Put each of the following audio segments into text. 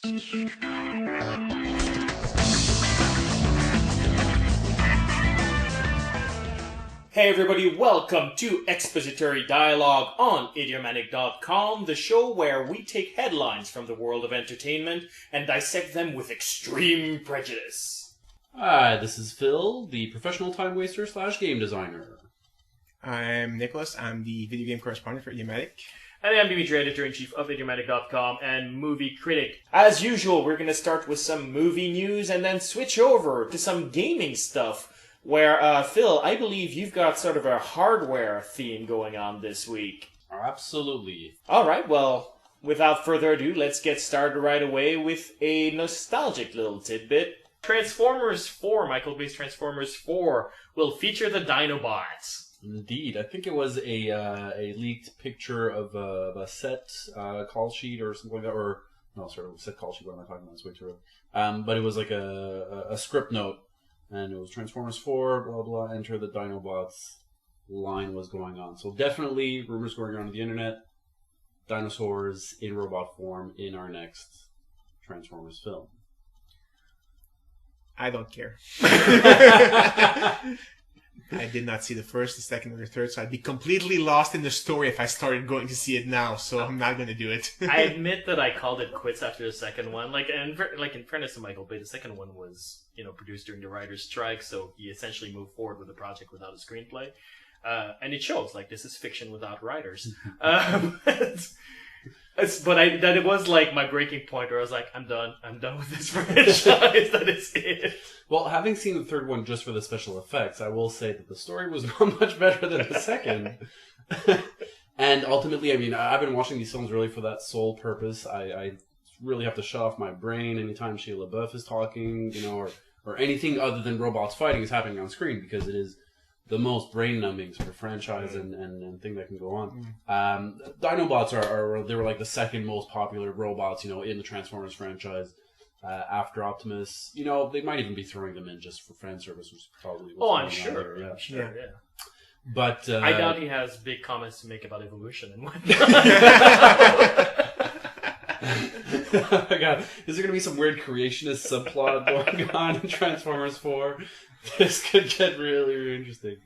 Hey everybody, welcome to Expository Dialogue on Idiomatic.com, the show where we take headlines from the world of entertainment and dissect them with extreme prejudice. Hi, this is Phil, the professional time waster / game designer. I'm Nicholas, I'm the video game correspondent for Idiomatic. And I'm Dimitri, editor-in-chief of Idiomatic.com and movie critic. As usual, we're going to start with some movie news and then switch over to some gaming stuff. Where, Phil, I believe you've got sort of a hardware theme going on this week. Absolutely. Alright, well, without further ado, let's get started right away with a nostalgic little tidbit. Transformers 4, Michael Bay's Transformers 4, will feature the Dinobots. Indeed. I think it was a leaked picture of a set call sheet or something like that, or, no, sorry, set call sheet, what am I talking about? It's way too early. But it was like a script note. And it was Transformers 4, blah, blah, enter the Dinobots line was going on. So definitely rumors going around the internet, dinosaurs in robot form in our next Transformers film. I don't care. I did not see the first, the second, or the third, so I'd be completely lost in the story if I started going to see it now, so I'm not going to do it. I admit that I called it quits after the second one. In fairness to Michael Bay, the second one was, produced during the writer's strike, so he essentially moved forward with the project without a screenplay. And it shows, this is fiction without writers. But it was my breaking point where I was like, I'm done with this franchise. That is it. Well, having seen the third one just for the special effects, I will say that the story was not much better than the second. And ultimately, I've been watching these films really for that sole purpose. I really have to shut off my brain anytime Shia LaBeouf is talking, or anything other than robots fighting is happening on screen, because it is the most brain-numbing sort of franchise and thing that can go on. Dinobots they were the second most popular robots, in the Transformers franchise. After Optimus, they might even be throwing them in just for fan service, which is probably what's going on there. I'm sure. But I doubt he has big comments to make about evolution and whatnot. Oh my God, is there going to be some weird creationist subplot going on in Transformers 4? This could get really, really interesting.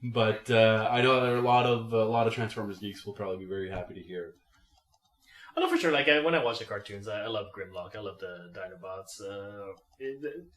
But I know there are a lot of Transformers geeks will probably be very happy to hear. I know for sure. When I watch the cartoons, I love Grimlock. I love the Dinobots.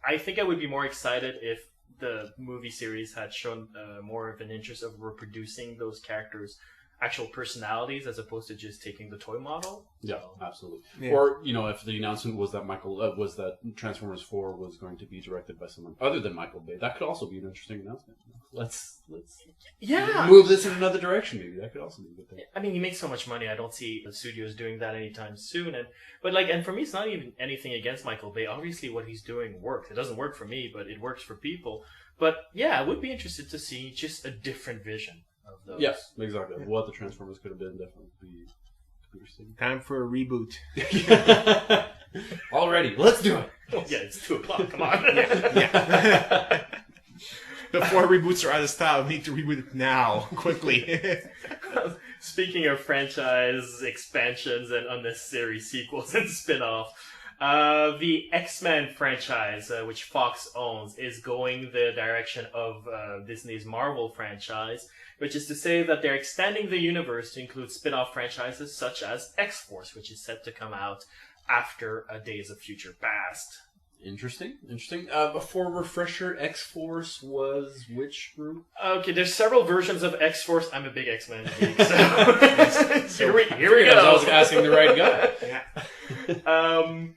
I think I would be more excited if the movie series had shown more of an interest of reproducing those characters' actual personalities as opposed to just taking the toy model. Yeah, absolutely. Yeah. Or if the announcement was that Transformers 4 was going to be directed by someone other than Michael Bay, that could also be an interesting announcement. Let's move this in another direction. Maybe that could also be a good thing. He makes so much money. I don't see the studios doing that anytime soon. And for me, it's not even anything against Michael Bay. Obviously, what he's doing works. It doesn't work for me, but it works for people. But yeah, I would be interested to see just a different vision of those. Yes, exactly. Yeah. What the Transformers could have been definitely be interesting. Time for a reboot. Already, let's do it. Oh, yeah, it's 2:00. Come on. Yeah. Before reboots are out of style, we need to reboot it now, quickly. Speaking of franchise expansions and unnecessary sequels and spin-off, the X-Men franchise, which Fox owns, is going the direction of Disney's Marvel franchise, which is to say that they're extending the universe to include spin-off franchises such as X-Force, which is set to come out after Days of Future Past. Interesting. For refresher, X-Force was which group? Okay, there's several versions of X-Force. I'm a big X-Men geek, so here we go. I was asking the right guy. Yeah.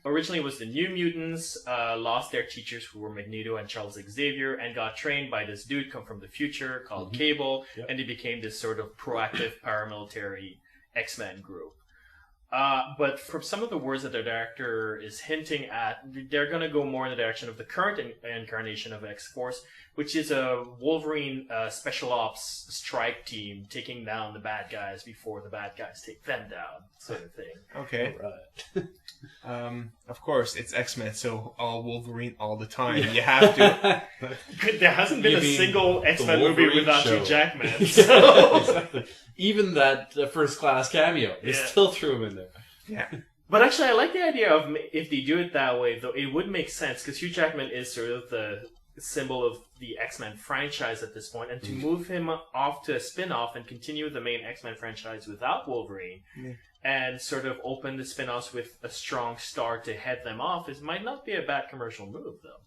Originally it was the New Mutants, lost their teachers who were Magneto and Charles Xavier, and got trained by this dude come from the future called Cable, and they became this sort of proactive paramilitary X-Men group. But from some of the words that the director is hinting at, they're going to go more in the direction of the current incarnation of X-Force, which is a Wolverine special ops strike team taking down the bad guys before the bad guys take them down, sort of thing. Okay. Right. Of course, it's X-Men, so all Wolverine all the time. Yeah. You have to. There hasn't been a single X-Men movie without Hugh Jackman. So. Exactly. Even that first class cameo, they still threw him in there. Yeah. But actually, I like the idea of if they do it that way, though it would make sense because Hugh Jackman is sort of the symbol of the X-Men franchise at this point, and to move him off to a spin-off and continue the main X-Men franchise without Wolverine, and sort of open the spin-offs with a strong star to head them off, might not be a bad commercial move, though.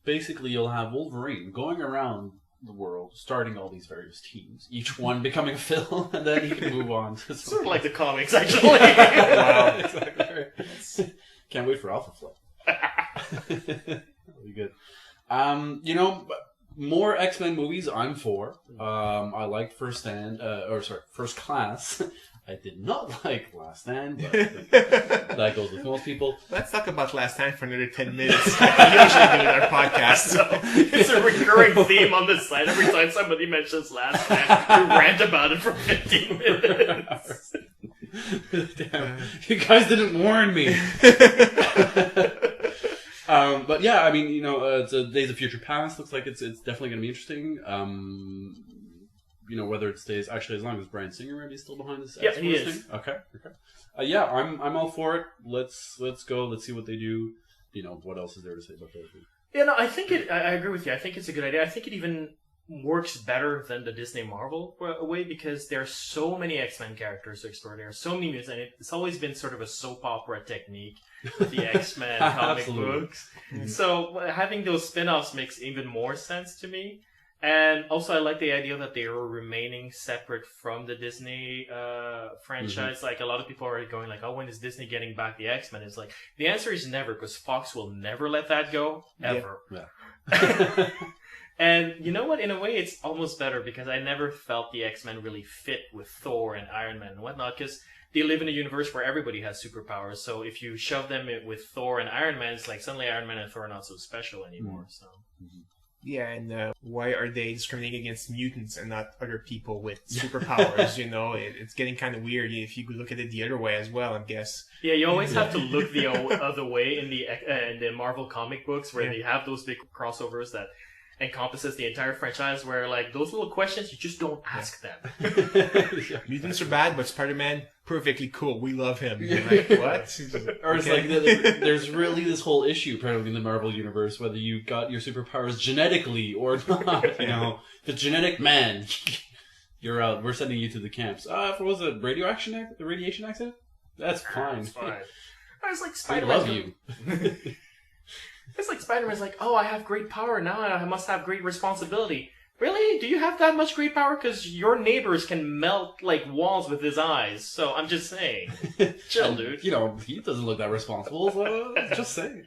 Basically, you'll have Wolverine going around the world, starting all these various teams, each one becoming a film, and then he can move on to sort of like the comics, actually. Wow, exactly right. Can't wait for Alpha Flight. That'll be good. More X-Men movies I'm for. I liked First Class. I did not like Last Stand, but that goes with most people. Let's talk about Last Stand for another 10 minutes. Like we usually do in our podcast. So it's a recurring theme on this site. Every time somebody mentions Last Stand, we rant about it for 15 minutes. Damn, you guys didn't warn me. But yeah, I mean, it's a Days of Future Past. Looks like it's definitely going to be interesting. Whether it stays actually as long as Bryan Singer maybe is still behind this. Yeah, he is. Okay. Yeah, I'm all for it. Let's go. Let's see what they do. What else is there to say about that? Yeah, no, I think I agree with you. I think it's a good idea. I think it even works better than the Disney Marvel way because there are so many X-Men characters to explore. There are so many mutants, and it's always been sort of a soap opera technique with the X-Men comic books. Mm-hmm. So having those spin-offs makes even more sense to me. And also I like the idea that they are remaining separate from the Disney franchise. Mm-hmm. Like a lot of people are going like, oh, when is Disney getting back the X-Men? It's like, the answer is never, because Fox will never let that go, ever. Yeah. And you know what? In a way, it's almost better because I never felt the X-Men really fit with Thor and Iron Man and whatnot because they live in a universe where everybody has superpowers. So if you shove them with Thor and Iron Man, it's like suddenly Iron Man and Thor are not so special anymore. So. Yeah, and why are they discriminating against mutants and not other people with superpowers? It's getting kind of weird if you look at it the other way as well, I guess. Yeah, you always have to look the other way in the Marvel comic books where they have those big crossovers that encompasses the entire franchise where like those little questions you just don't ask them. Mutants are bad, but Spider-Man perfectly cool. We love him. Like, what? Or it's like there's really this whole issue apparently in the Marvel universe whether you got your superpowers genetically or not. If it's genetic, man, you're out. We're sending you to the camps. What was it? The radiation accident? That's fine. It's fine. I was like, Spider-Man. I love you. It's like Spider-Man's like, oh, I have great power now, and I must have great responsibility. Really? Do you have that much great power? Because your neighbors can melt like walls with his eyes. So I'm just saying, chill, dude. He doesn't look that responsible. So just saying.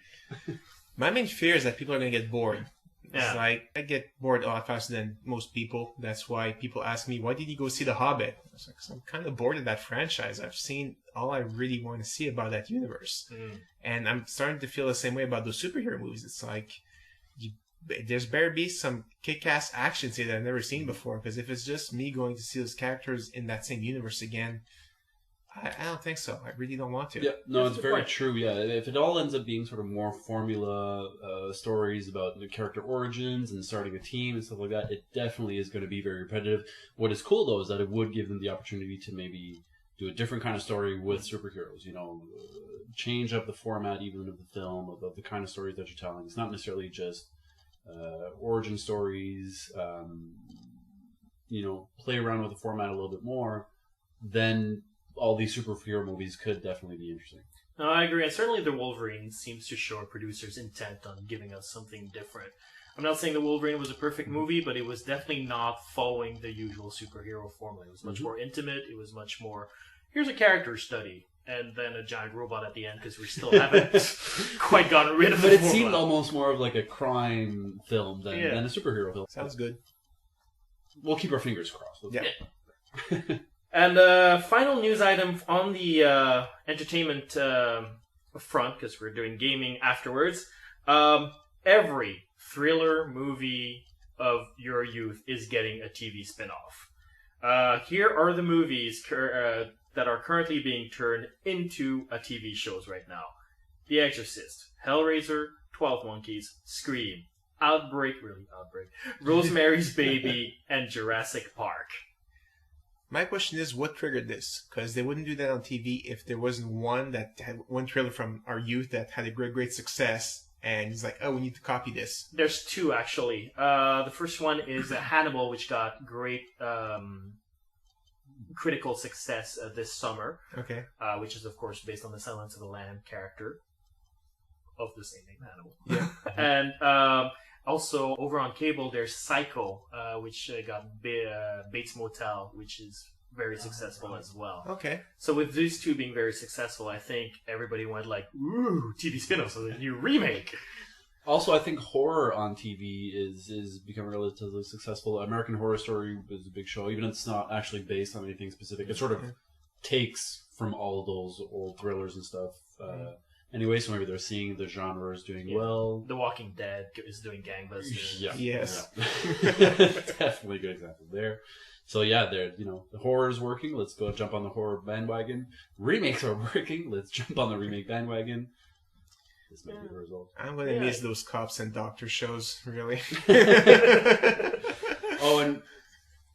My main fear is that people are gonna get bored. Yeah. It's like I get bored a lot faster than most people. That's why people ask me, why did you go see The Hobbit? I was like, 'cause I'm kind of bored of that franchise. I've seen all I really want to see about that universe. And I'm starting to feel the same way about those superhero movies. It's like, there's better be some kick-ass action scene that I've never seen before. Because if it's just me going to see those characters in that same universe again, I don't think so. I really don't want to. Yeah, no, it's very true. Yeah, if it all ends up being sort of more formula stories about the character origins and starting a team and stuff like that, it definitely is going to be very repetitive. What is cool though is that it would give them the opportunity to maybe do a different kind of story with superheroes. Change up the format even of the film, of the kind of stories that you're telling. It's not necessarily just origin stories. Play around with the format a little bit more. Then all these superhero movies could definitely be interesting. No, I agree. And certainly the Wolverine seems to show a producer's intent on giving us something different. I'm not saying the Wolverine was a perfect movie, but it was definitely not following the usual superhero formula. It was much more intimate. It was much more, here's a character study, and then a giant robot at the end, because we still haven't quite gotten rid of it. But it seemed almost more of like a crime film than a superhero film. Sounds good. We'll keep our fingers crossed. Yeah. And final news item on the entertainment front, because we're doing gaming afterwards. Every thriller movie of your youth is getting a TV spin-off. Here are the movies that are currently being turned into a TV shows right now. The Exorcist, Hellraiser, 12 Monkeys, Scream, Outbreak, Rosemary's Baby, and Jurassic Park. My question is, what triggered this? Because they wouldn't do that on TV if there wasn't one that had one trailer from our youth that had a great success, and it's like, oh, we need to copy this. There's two, actually. The first one is Hannibal, which got great critical success this summer. Okay. Which is, of course, based on the Silence of the Lamb character of the same name, Hannibal. Yeah. And also, over on cable, there's Psycho, which got Bates Motel, which is very successful as well. Okay. So with these two being very successful, I think everybody went like, ooh, TV spin-offs, so a new remake. Also, I think horror on TV is becoming relatively successful. American Horror Story is a big show, even if it's not actually based on anything specific. It sort of takes from all of those old thrillers and stuff. Anyway, so maybe they're seeing the genre is doing well. The Walking Dead is doing gangbusters. Yeah. Yes. Yeah. Definitely a good example there. So yeah, the horror is working. Let's go jump on the horror bandwagon. Remakes are working. Let's jump on the remake bandwagon. This might be the result. I'm gonna miss those cops and doctor shows, really. Oh, and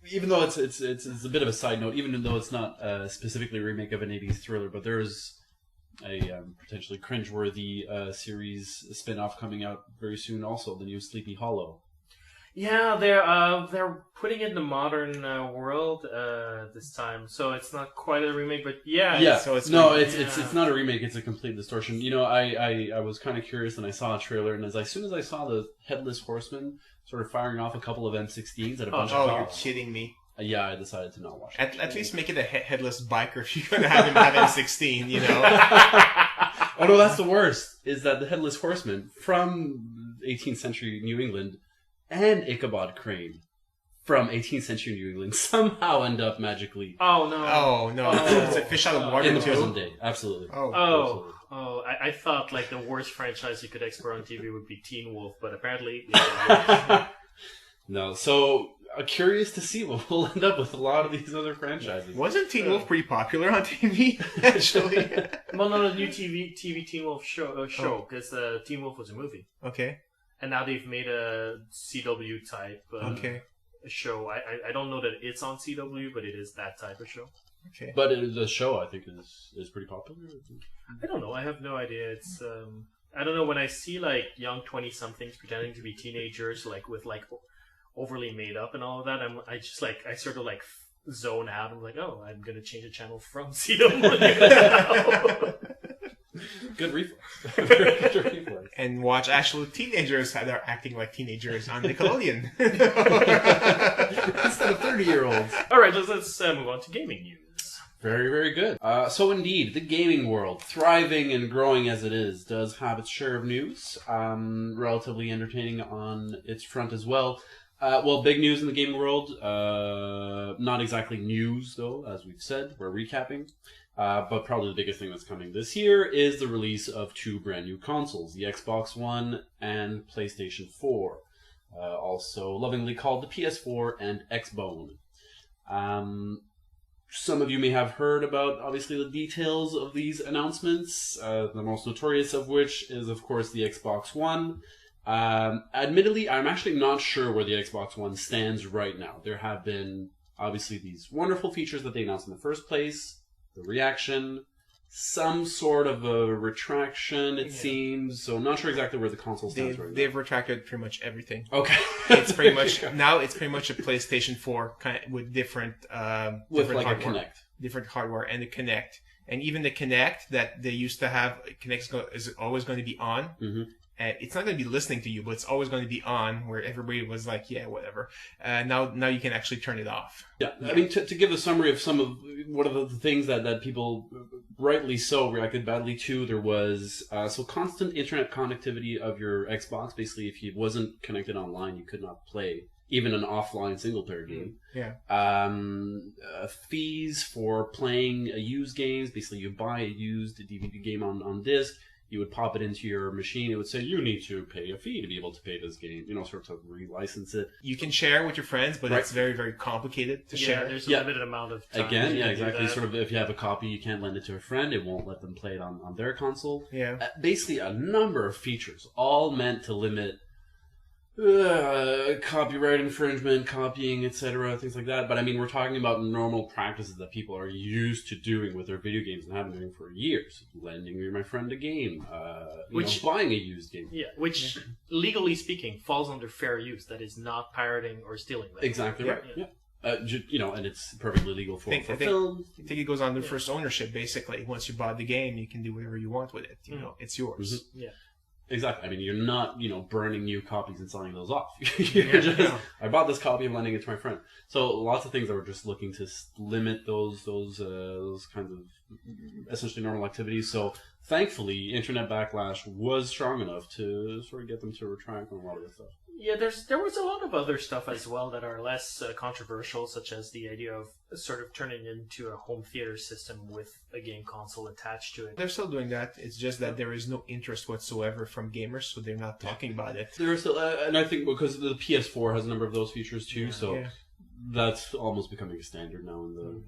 even though it's a bit of a side note, even though it's not specifically a remake of an 80s thriller, but there is a potentially cringeworthy series spin-off coming out very soon. Also, the new Sleepy Hollow. Yeah, they're putting it in the modern world this time, so it's not quite a remake, but So it's not a remake; it's a complete distortion. You know, I was kind of curious, and I saw a trailer, and as soon as I saw the Headless Horseman sort of firing off a couple of M16s at a bunch of cops. Oh, you're kidding me! Yeah, I decided to not watch it. At least make it a headless biker if you're gonna have him have M16. You know. Oh no, that's the worst. Is that the Headless Horseman from 18th century New England and Ichabod Crane from 18th century New England somehow end up magically. Oh no! Oh no! It's a fish out of water in the too. present day. Absolutely. Oh. I thought like the worst franchise you could explore on TV would be Teen Wolf, but apparently. No. So curious to see what we'll end up with a lot of these other franchises. Wasn't Teen Wolf pretty popular on TV? Actually. Well, no, the new TV Teen Wolf show because Teen Wolf was a movie. Okay. And now they've made a CW type show. I don't know that it's on CW, but it is that type of show. Okay. But the show, I think, is pretty popular. I don't know. I have no idea. It's I don't know. When I see like young 20-somethings pretending to be teenagers, like with like overly made up and all of that, I sort of like zone out. I'm like, oh, I'm gonna change the channel from CW. Good reflex. And watch actual teenagers that are acting like teenagers on Nickelodeon. Instead of 30-year-olds. Alright, let's move on to gaming news. Very, very good. So indeed, the gaming world, thriving and growing as it is, does have its share of news. Relatively entertaining on its front as well. Big news in the gaming world. Not exactly news, though, as we've said. We're recapping. But probably the biggest thing that's coming this year is the release of two brand new consoles, the Xbox One and PlayStation 4, also lovingly called the PS4 and Xbone. Some of you may have heard about, obviously, the details of these announcements, the most notorious of which is, of course, the Xbox One. Admittedly, I'm actually not sure where the Xbox One stands right now. There have been, obviously, these wonderful features that they announced in the first place. The reaction, some sort of a retraction, it seems. So I'm not sure exactly where the console stands right now. They've retracted pretty much everything. Okay. It's pretty much now. It's pretty much a PlayStation 4 with different with like hardware, a Kinect, different hardware, and the Kinect, and even the Kinect that they used to have. Kinect is always going to be on. Mm-hmm. It's not going to be listening to you, but it's always going to be on, where everybody was like, yeah, whatever. Now you can actually turn it off. Yeah. I mean, to give a summary of some of one of the things that people rightly so reacted badly to, there was constant internet connectivity of your Xbox. Basically, if you wasn't connected online, you could not play even an offline single-player game. Yeah. Fees for playing used games. Basically, you buy a used DVD game on disc. You would pop it into your machine. It would say, you need to pay a fee to be able to pay this game. Sort of relicense it. You can share with your friends, but it's very, very complicated to share. There's a limited amount of time. Again, exactly. Sort of, if you have a copy, you can't lend it to a friend. It won't let them play it on their console. Yeah. Basically, a number of features, all meant to limit copyright infringement, copying, etc., things like that. But I mean, we're talking about normal practices that people are used to doing with their video games and have been doing for years. Lending me my friend a game, buying a used game. Yeah, which legally speaking falls under fair use. That is not pirating or stealing. That. Exactly right. Yeah. And it's perfectly legal for film. I think it goes on to first ownership. Basically, once you bought the game, you can do whatever you want with it. You know, it's yours. Mm-hmm. Yeah. Exactly. I mean, you're not, burning new copies and selling those off. You're just, I bought this copy, I'm lending it to my friend. So lots of things that we're just looking to limit those kinds of essentially normal activities. So thankfully, internet backlash was strong enough to sort of get them to retract on a lot of this stuff. Yeah, there was a lot of other stuff as well that are less controversial, such as the idea of sort of turning into a home theater system with a game console attached to it. They're still doing that. It's just that there is no interest whatsoever from gamers, so they're not talking about it. There is still, and I think because the PS4 has a number of those features too, that's almost becoming a standard now in the.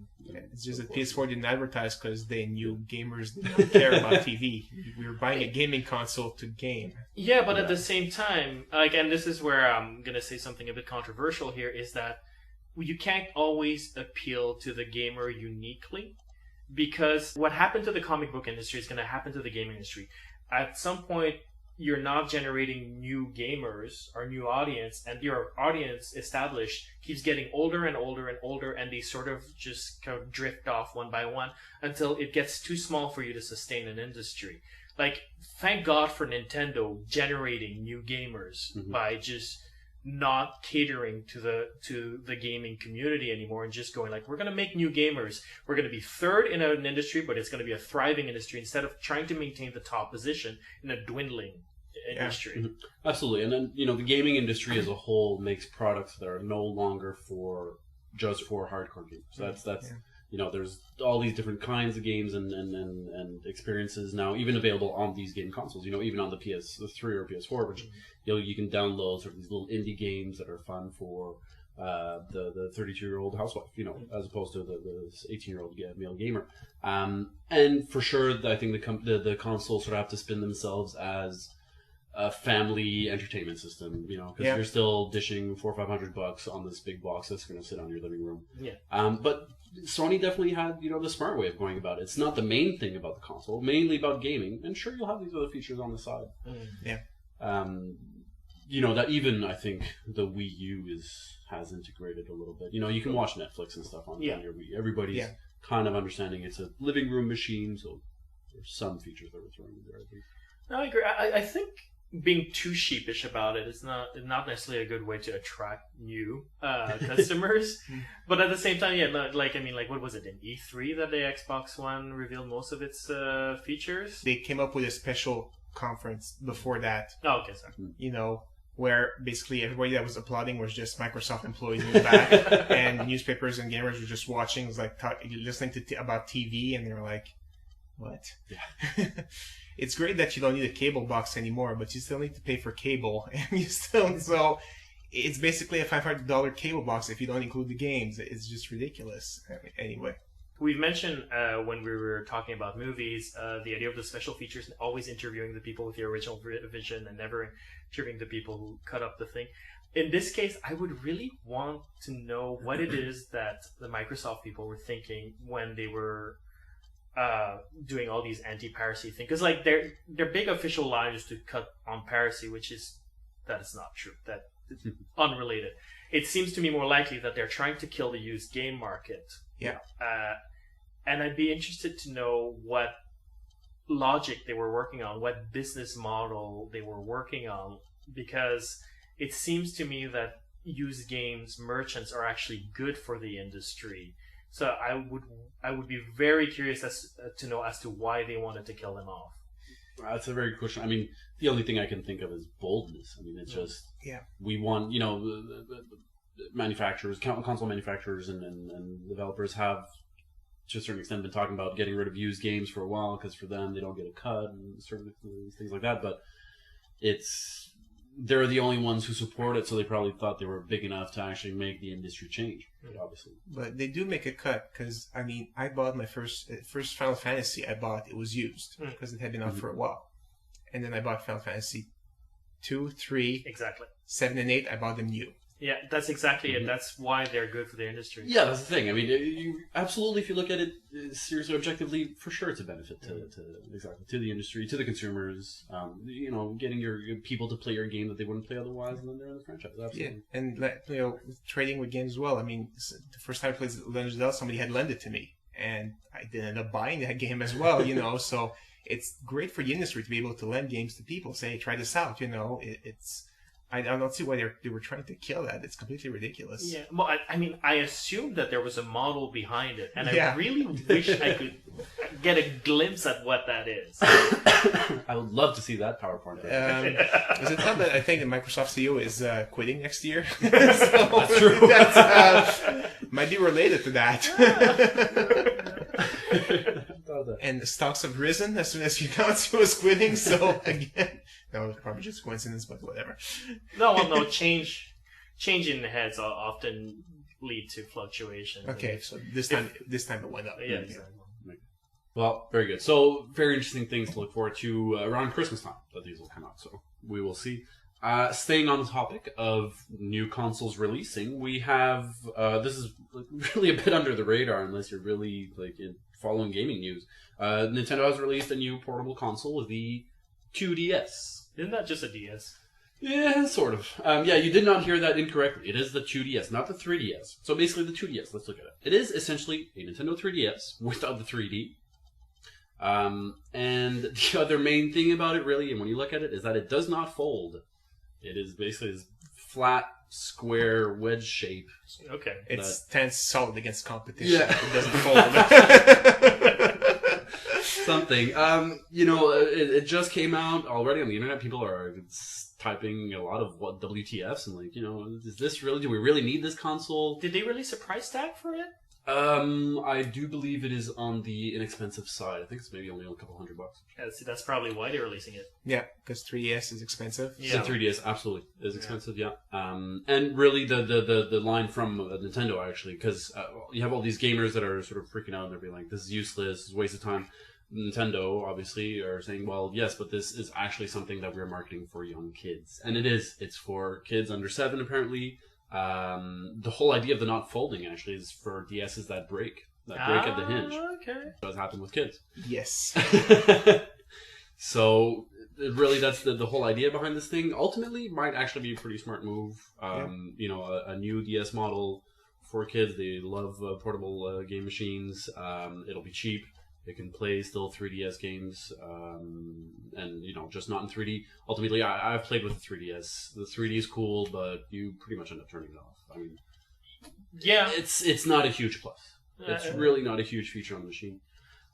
It's just that PS4 didn't advertise because they knew gamers did not care about TV. We were buying a gaming console to game. Yeah, but at the same time, and this is where I'm gonna say something a bit controversial here, is that you can't always appeal to the gamer uniquely, because what happened to the comic book industry is gonna happen to the gaming industry. At some point, you're not generating new gamers or new audience, and your audience established keeps getting older and older and older, and they sort of just kind of drift off one by one until it gets too small for you to sustain an industry. Like, thank God for Nintendo generating new gamers by just not catering to the gaming community anymore and just going like, we're going to make new gamers. We're going to be third in an industry, but it's going to be a thriving industry instead of trying to maintain the top position in a dwindling industry. Yeah. Mm-hmm. Absolutely. And then, the gaming industry as a whole makes products that are no longer just for hardcore games. So that's there's all these different kinds of games and experiences now, even available on these game consoles. Even on the PS3 or PS4, which you can download sort of these little indie games that are fun for the 32-year-old housewife, as opposed to the 18-year-old male gamer. And for sure, I think the consoles sort of have to spin themselves as a family entertainment system, because you're still dishing $400 or $500 on this big box that's going to sit on your living room. Yeah. But Sony definitely had, the smart way of going about it. It's not the main thing about the console, mainly about gaming, and sure, you'll have these other features on the side. Yeah. That even, I think, the Wii U has integrated a little bit. You can watch Netflix and stuff on your Wii. Everybody's kind of understanding it's a living room machine, so there's some features that we're throwing in there, I think. No, I agree. I think being too sheepish about it is not necessarily a good way to attract new customers. But at the same time, what was it, in E3 that the Xbox One revealed most of its features? They came up with a special conference before that. Oh, okay, sorry. Where basically everybody that was applauding was just Microsoft employees in the back, and newspapers and gamers were just watching, listening to about TV, and they were like, what? Yeah. It's great that you don't need a cable box anymore, but you still need to pay for cable, and so it's basically a $500 cable box if you don't include the games. It's just ridiculous. Anyway. We've mentioned when we were talking about movies, the idea of the special features, always interviewing the people with the original vision and never interviewing the people who cut up the thing. In this case, I would really want to know what it is that the Microsoft people were thinking when they were doing all these anti-piracy things, because their big official line is to cut on piracy, which is not true. That it's unrelated. It seems to me more likely that they're trying to kill the used game market. Yeah. And I'd be interested to know what logic they were working on, what business model they were working on, because it seems to me that used games merchants are actually good for the industry. So I would be very curious to know as to why they wanted to kill them off. That's a very good question. I mean, the only thing I can think of is boldness. I mean, it's just we want manufacturers, console manufacturers, and developers have to a certain extent been talking about getting rid of used games for a while because for them they don't get a cut and certain things like that. But they're the only ones who support it, so they probably thought they were big enough to actually make the industry change. Obviously, but they do make a cut because I bought my first Final Fantasy. It was used because it had been out for a while, and then I bought Final Fantasy 2, 3, Exactly. 7, and 8, I bought them new. Yeah, that's exactly it. That's why they're good for the industry. Yeah, that's the thing. I mean, you absolutely, if you look at it seriously, objectively, for sure, it's a benefit to the industry, to the consumers. Getting your people to play your game that they wouldn't play otherwise, and then they're in the franchise. Absolutely. Yeah, and trading with games as well. I mean, the first time I played Legend of Zelda, somebody had lent it to me, and I did end up buying that game as well. So it's great for the industry to be able to lend games to people. Say, try this out. It's. I don't see why they were trying to kill that. It's completely ridiculous. Yeah, well, I assumed that there was a model behind it, and I really wish I could get a glimpse at what that is. I would love to see that PowerPoint. Is it not that I think the Microsoft CEO is quitting next year? That's true. Might be related to that. And the stocks have risen as soon as he announced he was quitting. So again, no, it's probably just coincidence, but whatever. No, change in the heads often lead to fluctuations. Okay, so this time it went up. Yeah, exactly. Well, very good. So, very interesting things to look forward to around Christmas time that these will come out. So, we will see. Staying on the topic of new consoles releasing, we have this is really a bit under the radar unless you're really following gaming news. Nintendo has released a new portable console, the 2DS. Isn't that just a DS? Yeah, sort of. You did not hear that incorrectly. It is the 2DS, not the 3DS. So basically the 2DS, let's look at it. It is essentially a Nintendo 3DS without the 3D. And the other main thing about it, really, and when you look at it, is that it does not fold. It is basically this flat, square, wedge shape. Okay. It stands solid against competition. Yeah. It doesn't fold. Something. It just came out already on the internet. People are typing a lot of WTFs and is this really? Do we really need this console? Did they release a price tag for it? I do believe it is on the inexpensive side. I think it's maybe only a couple $100. Yeah, see, that's probably why they're releasing it. Yeah, because 3DS is expensive. Yeah, the 3DS absolutely is expensive. Yeah, and really the line from Nintendo actually, because you have all these gamers that are sort of freaking out and they're being like, "This is useless, it's a waste of time." Nintendo obviously are saying, well, yes, but this is actually something that we're marketing for young kids, and it is. It's for kids under 7 apparently. The whole idea of the not folding actually is for DSs that break at the hinge. Okay. It does happen with kids. Yes. So really, that's the whole idea behind this thing. Ultimately, might actually be a pretty smart move. A new DS model for kids. They love portable game machines. It'll be cheap. It can play still 3DS games, and just not in 3D. Ultimately, I've played with the 3DS. The 3D is cool, but you pretty much end up turning it off. I mean, yeah, it's not a huge plus. It's really not a huge feature on the machine.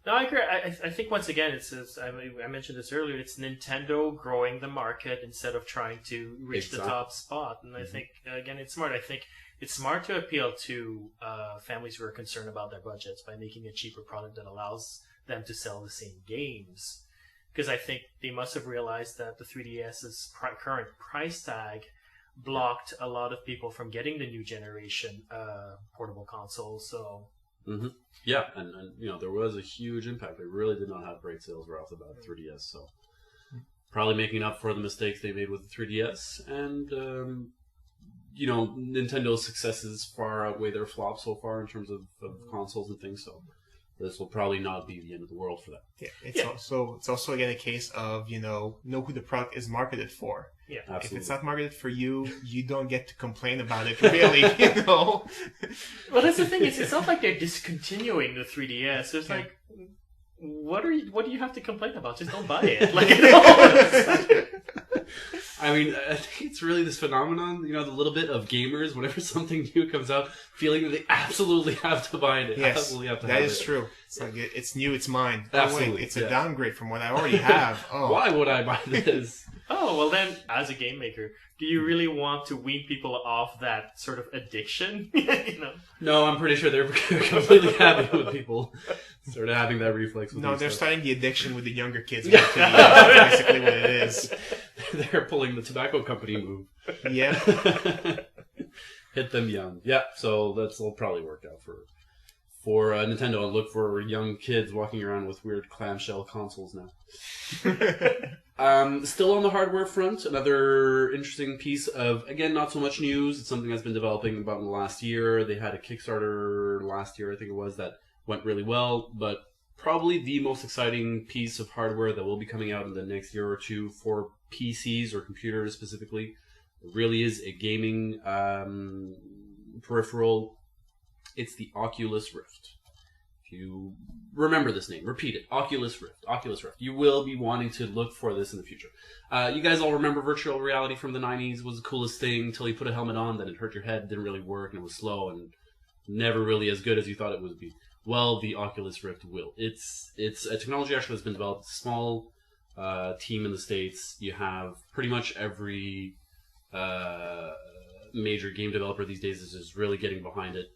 No, I agree. I think once again, it's I mentioned this earlier. It's Nintendo growing the market instead of trying to reach the top spot. And I think again, it's smart. I think it's smart to appeal to families who are concerned about their budgets by making a cheaper product that allows them to sell the same games. Because I think they must have realized that the 3DS's current price tag blocked a lot of people from getting the new generation portable console. So. Mm-hmm. Yeah, and there was a huge impact. They really did not have great sales right off the bat with 3DS, so probably making up for the mistakes they made with the 3DS. And Nintendo's successes far outweigh their flops so far in terms of consoles and things. So this will probably not be the end of the world for them. Yeah, it's also again a case of know who the product is marketed for. Yeah, absolutely. If it's not marketed for you, you don't get to complain about it, really. Well, that's the thing. It's not like they're discontinuing the 3DS. It's like, what do you have to complain about? Just don't buy it. I mean, I think it's really this phenomenon, the little bit of gamers, whenever something new comes out, feeling that they absolutely have to buy it. Yes, absolutely have to that have is it. true. It's like, it's new, it's mine. Absolutely. Oh, wait, it's a downgrade from what I already have. Oh. Why would I buy this? Oh, well then, as a game maker, do you really want to wean people off that sort of addiction? No, I'm pretty sure they're completely happy with people sort of having that reflex. With they're stuff. starting the addiction with the younger kids. That's basically what it is. They're pulling the tobacco company move. Yeah. Hit them young. Yeah, so that'll probably work out for Nintendo and look for young kids walking around with weird clamshell consoles now. Still on the hardware front, another interesting piece of, again, not so much news. It's something that's been developing about in the last year. They had a Kickstarter last year, I think it was, that went really well, but probably the most exciting piece of hardware that will be coming out in the next year or two for PCs or computers specifically really is a gaming peripheral. It's the Oculus Rift. If you remember this name, repeat it. Oculus Rift. Oculus Rift. You will be wanting to look for this in the future. You guys all remember virtual reality from the 90s was the coolest thing until you put a helmet on, then it hurt your head, didn't really work, and it was slow and never really as good as you thought it would be. Well, the Oculus Rift will. It's a technology actually that's been developed. It's a small team in the States. You have pretty much every major game developer these days is just really getting behind it.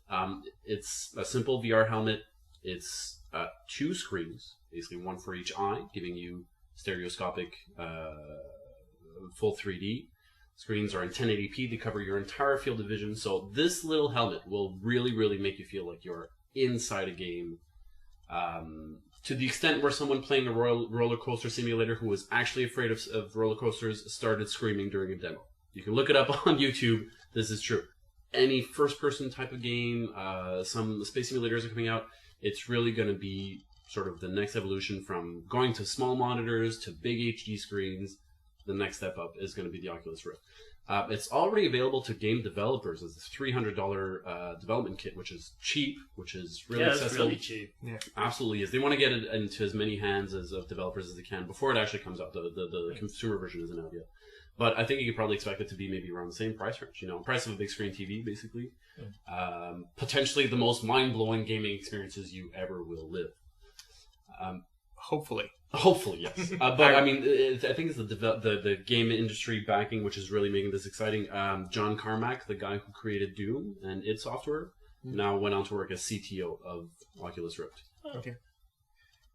It's a simple VR helmet. It's 2 screens, basically one for each eye, giving you stereoscopic full 3D. Screens are in 1080p. They cover your entire field of vision. So this little helmet will really, really make you feel like you're inside a game. To the extent where someone playing a roller coaster simulator who was actually afraid of roller coasters started screaming during a demo. You can look it up on YouTube. This is true. Any first-person type of game, some space simulators are coming out. It's really going to be sort of the next evolution from going to small monitors to big HD screens. The next step up is going to be the Oculus Rift. It's already available to game developers as a $300 development kit, which is cheap, which is really accessible. It's really cheap. Yeah, Absolutely is. They want to get it into as many hands of developers as they can before it actually comes out. The consumer version isn't out yet. But I think you could probably expect it to be maybe around the same price range. Price of a big screen TV, basically. Yeah. Potentially the most mind-blowing gaming experiences you ever will live. hopefully. Hopefully, yes. But I mean, I think it's the game industry backing which is really making this exciting. John Carmack, the guy who created Doom and id Software, now went on to work as CTO of Oculus Rift. Okay.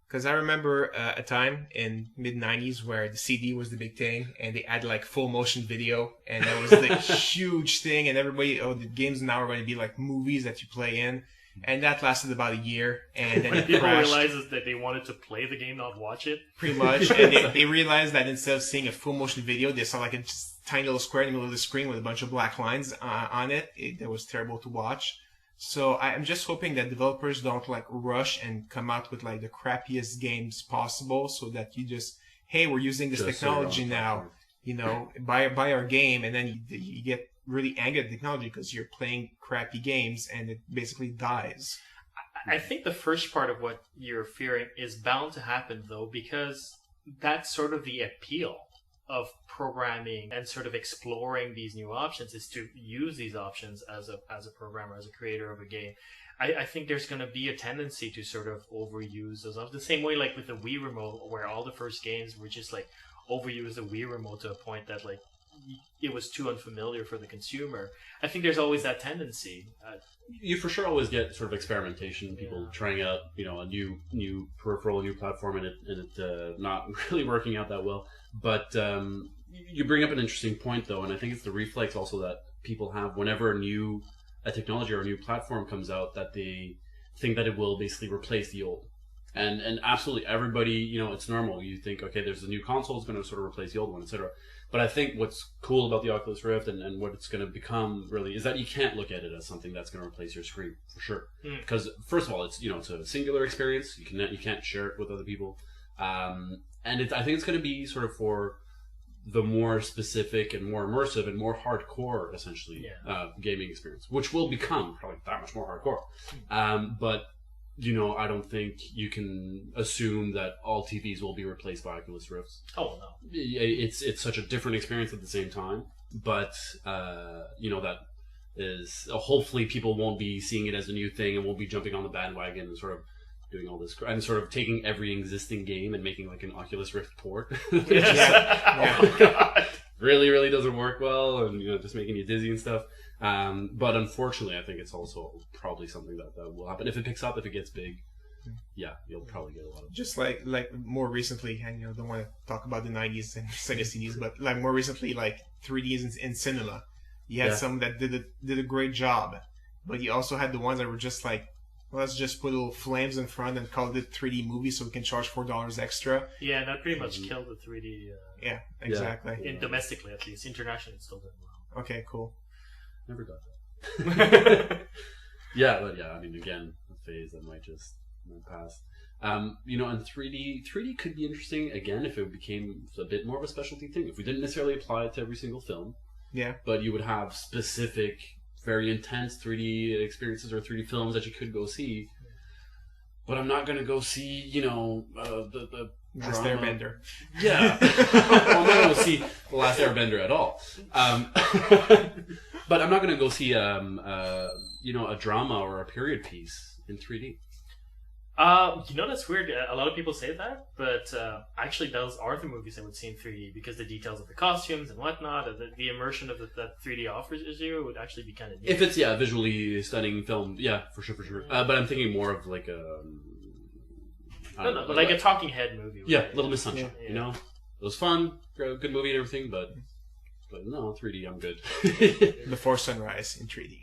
Because I remember a time in mid-90s where the CD was the big thing, and they added like full motion video, and that was the huge thing, and everybody, the games now are going to be like movies that you play in. And that lasted about a year, and then it people crashed. realized that they wanted to play the game, not watch it. Pretty much, and they realized that instead of seeing a full motion video, they saw like a just tiny little square in the middle of the screen with a bunch of black lines on it. That was terrible to watch. So I'm just hoping that developers don't like rush and come out with like the crappiest games possible, so that you just, hey, we're using this technology now, buy our game, and then you get really angry at the technology because you're playing crappy games and it basically dies. I think the first part of what you're fearing is bound to happen, though, because that's sort of the appeal of programming and sort of exploring these new options, is to use these options as a programmer, as a creator of a game. I think there's going to be a tendency to sort of overuse those options. The same way like with the Wii Remote, where all the first games were just like overuse the Wii Remote to a point that like it was too unfamiliar for the consumer. I think there's always that tendency. You for sure always get sort of experimentation, people trying out, a new peripheral, a new platform, and it not really working out that well. But you bring up an interesting point, though, and I think it's the reflex also that people have whenever a technology or a new platform comes out, that they think that it will basically replace the old. And absolutely everybody, it's normal. You think, okay, there's a new console, it's going to sort of replace the old one, etc. But I think what's cool about the Oculus Rift and what it's going to become really is that you can't look at it as something that's going to replace your screen, for sure. Because first of all, it's it's a singular experience. You can't share it with other people. And I think it's going to be sort of for the more specific and more immersive and more hardcore, essentially, gaming experience, which will become probably that much more hardcore. But I don't think you can assume that all TVs will be replaced by Oculus Rifts. Oh, no. It's such a different experience at the same time. But, that is... hopefully people won't be seeing it as a new thing and won't be jumping on the bandwagon and sort of doing all this... And sort of taking every existing game and making like an Oculus Rift port. Oh, my God. Really, really doesn't work well and, just making you dizzy and stuff. But unfortunately, I think it's also probably something that will happen. If it picks up, if it gets big, you'll probably get a lot of... Just like more recently, and don't want to talk about the 90s and Sega CDs, but like more recently, like 3Ds in cinema. You had some that did a great job, but you also had the ones that were just like Well, let's just put little flames in front and call it 3D movie so we can charge $4 extra. Yeah, that pretty much killed the 3D. Yeah, exactly. In domestically, at least. Internationally, it's still doing well. Okay, cool. Never got that. Yeah, but yeah, I mean, again, a phase that might pass. And 3D could be interesting, again, if it became a bit more of a specialty thing. If we didn't necessarily apply it to every single film. Yeah. But you would have specific, very intense 3D experiences or 3D films that you could go see. But I'm not going to go see, the Last drama. Airbender. Yeah. Well, I'm not going to see The Last Airbender at all. But I'm not going to go see, a drama or a period piece in 3D. That's weird. A lot of people say that, but actually those are the movies I would see in 3D because the details of the costumes and whatnot, the immersion of that 3D offers you would actually be kind of neat. If it's, visually stunning film, yeah, for sure. But I'm thinking more of like a... a talking head movie. Yeah, Little Miss Sunshine, It was fun, good movie and everything, but no, 3D, I'm good. Before Sunrise in 3D.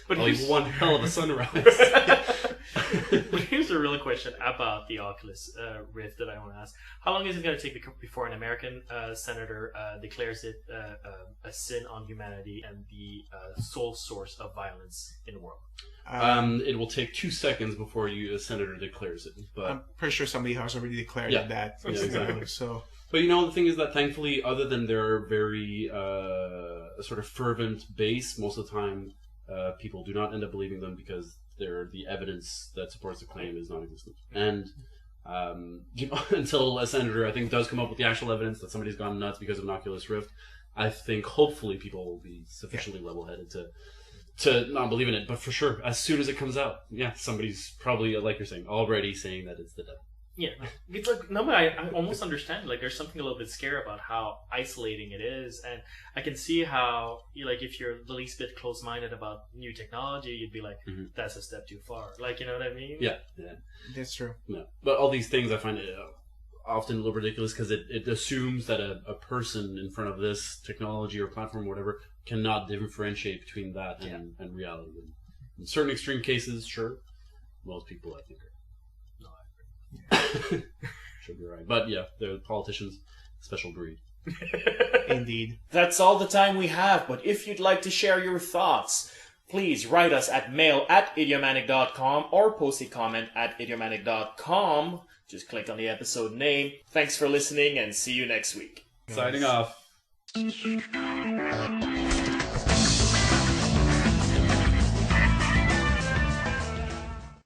But one hell of a sunrise. But here's a real question about the Oculus Rift that I want to ask. How long is it going to take before an American senator declares it a sin on humanity and the sole source of violence in the world? It will take 2 seconds before a senator declares it. But I'm pretty sure somebody has already declared that. Yeah, exactly. So... But the thing is that thankfully, other than their very sort of fervent base, most of the time people do not end up believing them because the evidence that supports the claim is non-existent. And until a senator, I think, does come up with the actual evidence that somebody's gone nuts because of an Oculus Rift, I think hopefully people will be sufficiently level-headed to not believe in it. But for sure, as soon as it comes out, somebody's probably, like you're saying, already saying that it's the devil. Yeah, it's like I almost understand. Like, there's something a little bit scary about how isolating it is, and I can see how, if you're the least bit close-minded about new technology, you'd be like, "That's a step too far." Like, you know what I mean? Yeah, that's true. Yeah, but all these things I find often a little ridiculous because it assumes that a person in front of this technology or platform or whatever cannot differentiate between that and reality. In certain extreme cases, sure, most people I think are. Should be right. But they're politicians, special breed. Indeed. That's all the time we have, but if you'd like to share your thoughts, please write us at mail@idiomatic.com or post a comment at idiomatic.com. Just click on the episode name. Thanks for listening and see you next week. Signing off.